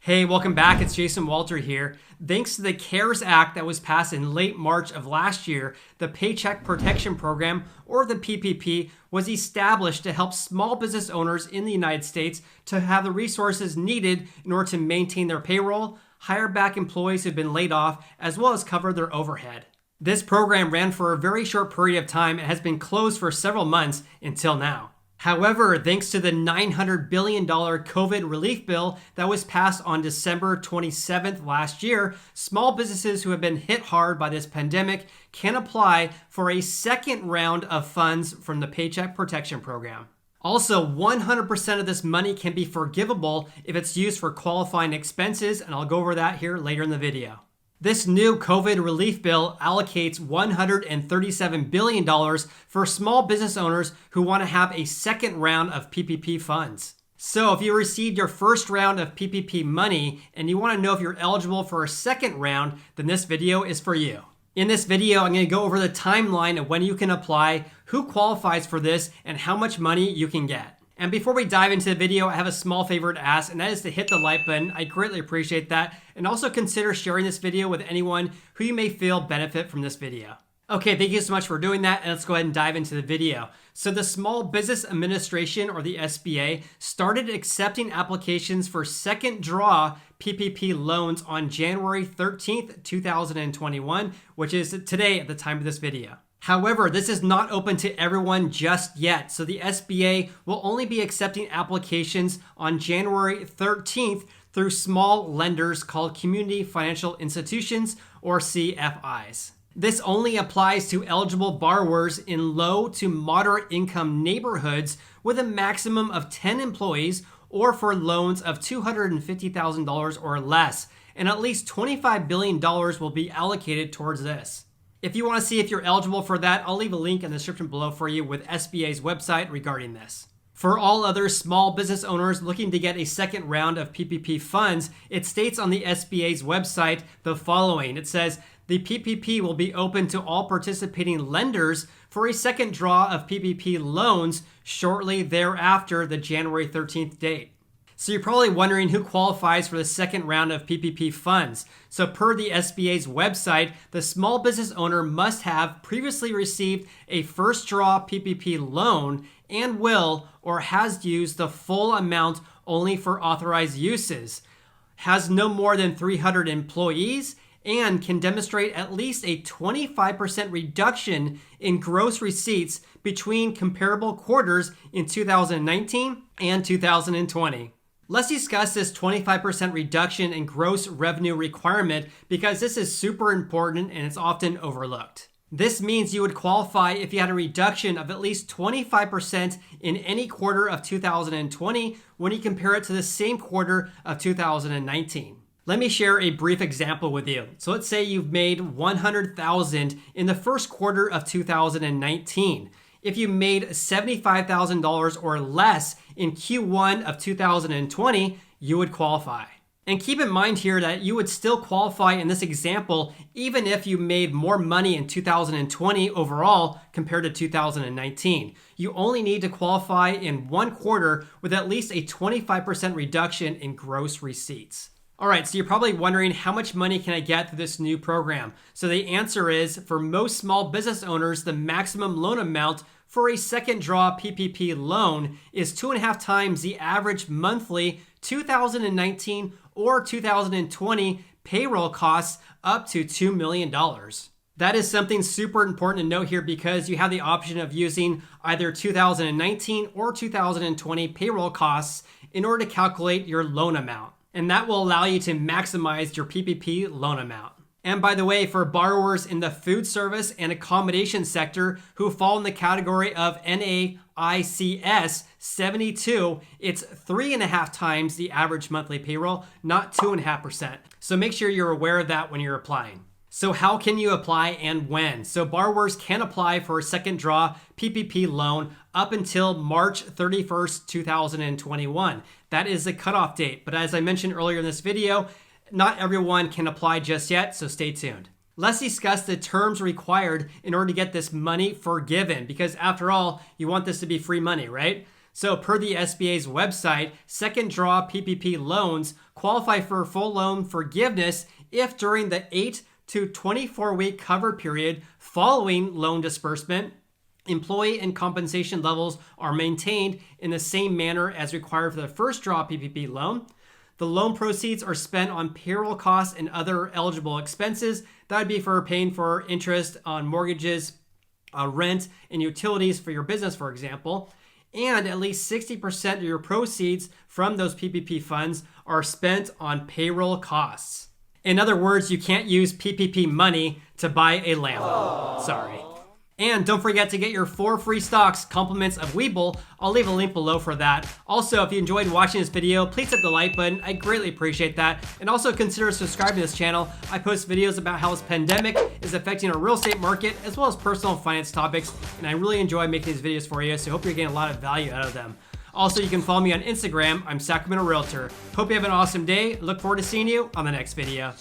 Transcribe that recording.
Hey, welcome back. It's Jason Walter here. Thanks to the CARES Act that was passed in late March of last year, the Paycheck Protection Program, or the PPP, was established to help small business owners in the United States to have the resources needed in order to maintain their payroll, hire back employees who've been laid off, as well as cover their overhead. This program ran for a very short period of time and has been closed for several months until now. However, thanks to the $900 billion COVID relief bill that was passed on December 27th last year, small businesses who have been hit hard by this pandemic can apply for a second round of funds from the Paycheck Protection Program. Also, 100% of this money can be forgivable if it's used for qualifying expenses, and I'll go over that here later in the video. This new COVID relief bill allocates $137 billion for small business owners who want to have a second round of PPP funds. So if you received your first round of PPP money and you want to know if you're eligible for a second round, then this video is for you. In this video, I'm going to go over the timeline of when you can apply, who qualifies for this, and how much money you can get. And before we dive into the video, I have a small favor to ask, and that is to hit the like button. I greatly appreciate that. And also consider sharing this video with anyone who you may feel benefit from this video. Okay, thank you so much for doing that, and let's go ahead and dive into the video. So the Small Business Administration, or the SBA, started accepting applications for second draw PPP loans on January 13th, 2021, which is today at the time of this video. However, this is not open to everyone just yet, so the SBA will only be accepting applications on January 13th through small lenders called Community Financial Institutions, or CFIs. This only applies to eligible borrowers in low to moderate income neighborhoods with a maximum of 10 employees, or for loans of $250,000 or less, and at least $25 billion will be allocated towards this. If you want to see if you're eligible for that, I'll leave a link in the description below for you with SBA's website regarding this. For all other small business owners looking to get a second round of PPP funds, it states on the SBA's website the following. It says, the PPP will be open to all participating lenders for a second draw of PPP loans shortly thereafter the January 13th date. So you're probably wondering who qualifies for the second round of PPP funds. So per the SBA's website, the small business owner must have previously received a first draw PPP loan and will or has used the full amount only for authorized uses, has no more than 300 employees, and can demonstrate at least a 25% reduction in gross receipts between comparable quarters in 2019 and 2020. Let's discuss this 25% reduction in gross revenue requirement because this is super important and it's often overlooked. This means you would qualify if you had a reduction of at least 25% in any quarter of 2020 when you compare it to the same quarter of 2019. Let me share a brief example with you. So let's say you've made $100,000 in the first quarter of 2019. If you made $75,000 or less in Q1 of 2020, you would qualify. And keep in mind here that you would still qualify in this example even if you made more money in 2020 overall compared to 2019. You only need to qualify in one quarter with at least a 25% reduction in gross receipts. All right, so you're probably wondering how much money can I get through this new program? So the answer is, for most small business owners, the maximum loan amount for a second draw PPP loan is 2.5 times the average monthly 2019 or 2020 payroll costs up to $2 million. That is something super important to note here because you have the option of using either 2019 or 2020 payroll costs in order to calculate your loan amount. And that will allow you to maximize your PPP loan amount. And by the way, for borrowers in the food service and accommodation sector who fall in the category of NAICS 72, it's 3.5 times the average monthly payroll, not 2.5%. So make sure you're aware of that when you're applying. So how can you apply and when? So borrowers can apply for a second draw PPP loan up until March 31st, 2021. That is the cutoff date. But as I mentioned earlier in this video, not everyone can apply just yet, so stay tuned. Let's discuss the terms required in order to get this money forgiven, because after all, you want this to be free money, right? So per the SBA's website, second draw PPP loans qualify for full loan forgiveness if during the 8 to 24-week cover period following loan disbursement, employee and compensation levels are maintained in the same manner as required for the first draw PPP loan. The loan proceeds are spent on payroll costs and other eligible expenses. That would be for paying for interest on mortgages, rent, and utilities for your business, for example. And at least 60% of your proceeds from those PPP funds are spent on payroll costs. In other words, you can't use PPP money to buy a Lambo. Sorry. And don't forget to get your 4 free stocks compliments of WeBull. I'll leave a link below for that. Also, if you enjoyed watching this video, please hit the like button. I greatly appreciate that. And also consider subscribing to this channel. I post videos about how this pandemic is affecting our real estate market, as well as personal finance topics. And I really enjoy making these videos for you, so I hope you're getting a lot of value out of them. Also, you can follow me on Instagram. I'm Sacramento Realtor. Hope you have an awesome day. Look forward to seeing you on the next video.